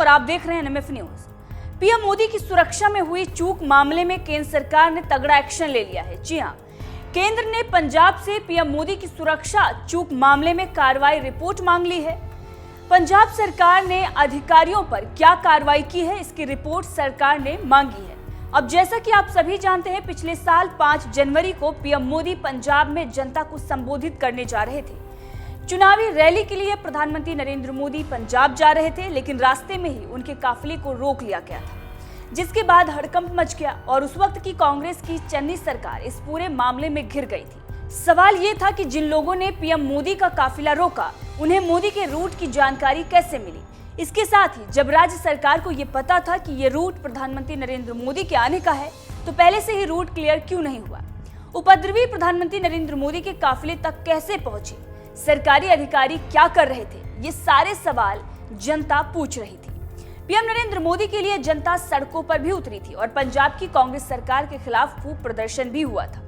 और आप देख रहे हैं एनएमएफ न्यूज। पीएम मोदी की सुरक्षा में हुई चूक मामले में केंद्र सरकार ने तगड़ा एक्शन ले लिया है। जी हां, केंद्र ने पंजाब से पीएम मोदी की सुरक्षा चूक मामले में कार्रवाई रिपोर्ट मांग ली है। पंजाब सरकार ने अधिकारियों पर क्या कार्रवाई की है, इसकी रिपोर्ट सरकार ने मांगी है। अब जैसा कि आप सभी जानते हैं, पिछले साल 5 जनवरी को पीएम मोदी पंजाब में जनता को संबोधित करने जा रहे थे। चुनावी रैली के लिए प्रधानमंत्री नरेंद्र मोदी पंजाब जा रहे थे, लेकिन रास्ते में ही उनके काफिले को रोक लिया गया था, जिसके बाद हड़कंप मच गया और उस वक्त की कांग्रेस की चन्नी सरकार इस पूरे मामले में घिर गई थी। सवाल ये था कि जिन लोगों ने पीएम मोदी का काफिला रोका, उन्हें मोदी के रूट की जानकारी कैसे मिली। इसके साथ ही जब राज्य सरकार को ये पता था कि ये रूट प्रधानमंत्री नरेंद्र मोदी के आने का है, तो पहले से ही रूट क्लियर क्यों नहीं हुआ। उपद्रवी प्रधानमंत्री नरेंद्र मोदी के काफिले तक कैसे पहुंचे, सरकारी अधिकारी क्या कर रहे थे, ये सारे सवाल जनता पूछ रही थी। पीएम नरेंद्र मोदी के लिए जनता सड़कों पर भी उतरी थी और पंजाब की कांग्रेस सरकार के खिलाफ खूब प्रदर्शन भी हुआ था।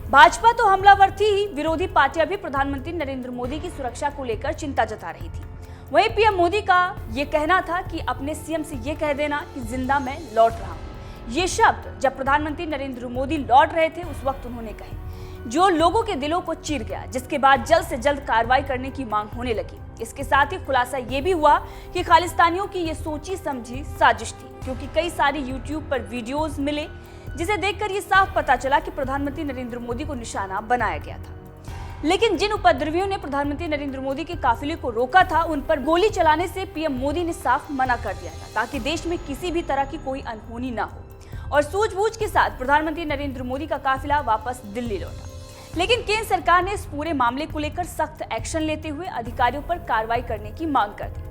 भाजपा तो हमलावर थी ही, विरोधी पार्टियां भी प्रधानमंत्री नरेंद्र मोदी की सुरक्षा को लेकर चिंता जता रही थी। वहीं पीएम मोदी का ये कहना था कि अपने सीएम से ये कह देना कि जिंदा मैं लौट रहा हूं। ये शब्द जब प्रधानमंत्री नरेंद्र मोदी लौट रहे थे, उस वक्त उन्होंने कहे, जो लोगों के दिलों को चीर गया, जिसके बाद जल्द से जल्द कार्रवाई करने की मांग होने लगी। इसके साथ ही खुलासा ये भी हुआ कि खालिस्तानियों की ये सोची समझी साजिश थी, क्योंकि कई सारे यूट्यूब पर वीडियोस मिले, जिसे देखकर ये साफ पता चला कि प्रधानमंत्री नरेंद्र मोदी को निशाना बनाया गया था। लेकिन जिन उपद्रवियों ने प्रधानमंत्री नरेंद्र मोदी के काफिले को रोका था, उन पर गोली चलाने से पीएम मोदी ने साफ मना कर दिया था, ताकि देश में किसी भी तरह की कोई अनहोनी ना हो। और सूझबूझ के साथ प्रधानमंत्री नरेंद्र मोदी का काफिला वापस दिल्ली लौटा। लेकिन केंद्र सरकार ने इस पूरे मामले को लेकर सख्त एक्शन लेते हुए अधिकारियों पर कार्रवाई करने की मांग कर दी।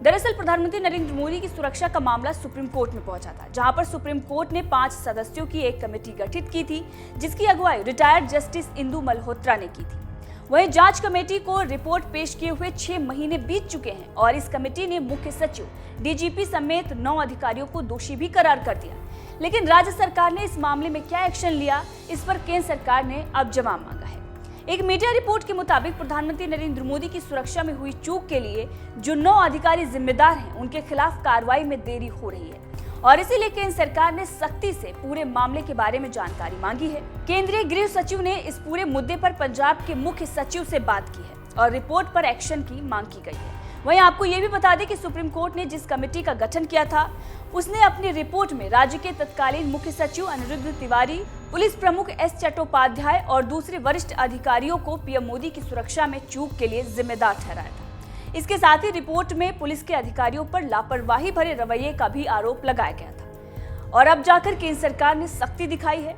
दरअसल प्रधानमंत्री नरेंद्र मोदी की सुरक्षा का मामला सुप्रीम कोर्ट में पहुंचा था, जहां पर सुप्रीम कोर्ट ने 5 सदस्यों की एक कमेटी गठित की थी, जिसकी अगुवाई रिटायर्ड जस्टिस इंदु मल्होत्रा ने की थी। वहीं जांच कमेटी को रिपोर्ट पेश किए हुए 6 महीने बीत चुके हैं और इस कमेटी ने मुख्य सचिव, डीजीपी समेत 9 अधिकारियों को दोषी भी करार कर दिया। लेकिन राज्य सरकार ने इस मामले में क्या एक्शन लिया, इस पर केंद्र सरकार ने अब जवाब मांगा है। एक मीडिया रिपोर्ट के मुताबिक प्रधानमंत्री नरेंद्र मोदी की सुरक्षा में हुई चूक के लिए जो 9 अधिकारी जिम्मेदार हैं, उनके खिलाफ कार्रवाई में देरी हो रही है और इसीलिए केंद्र सरकार ने सख्ती से पूरे मामले के बारे में जानकारी मांगी है। केंद्रीय गृह सचिव ने इस पूरे मुद्दे पर पंजाब के मुख्य सचिव से बात की है और रिपोर्ट पर एक्शन की मांग की गई है। वहीं आपको ये भी बता दें कि सुप्रीम कोर्ट ने जिस कमेटी का गठन किया था, उसने अपनी रिपोर्ट में राज्य के तत्कालीन मुख्य सचिव अनिरुद्ध तिवारी, पुलिस प्रमुख एस चट्टोपाध्याय और दूसरे वरिष्ठ अधिकारियों को पीएम मोदी की सुरक्षा में चूक के लिए जिम्मेदार ठहराया था। इसके साथ ही रिपोर्ट में पुलिस के अधिकारियों पर लापरवाही भरे रवैये का भी आरोप लगाया गया था और अब जाकर केंद्र सरकार ने सख्ती दिखाई है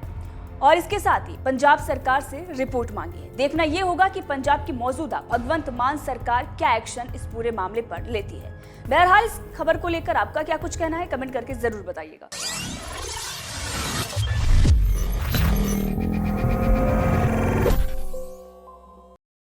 और इसके साथ ही पंजाब सरकार से रिपोर्ट मांगी है। देखना यह होगा कि पंजाब की मौजूदा भगवंत मान सरकार क्या एक्शन इस पूरे मामले पर लेती है। बहरहाल इस खबर को लेकर आपका क्या कुछ कहना है, कमेंट करके जरूर बताइएगा।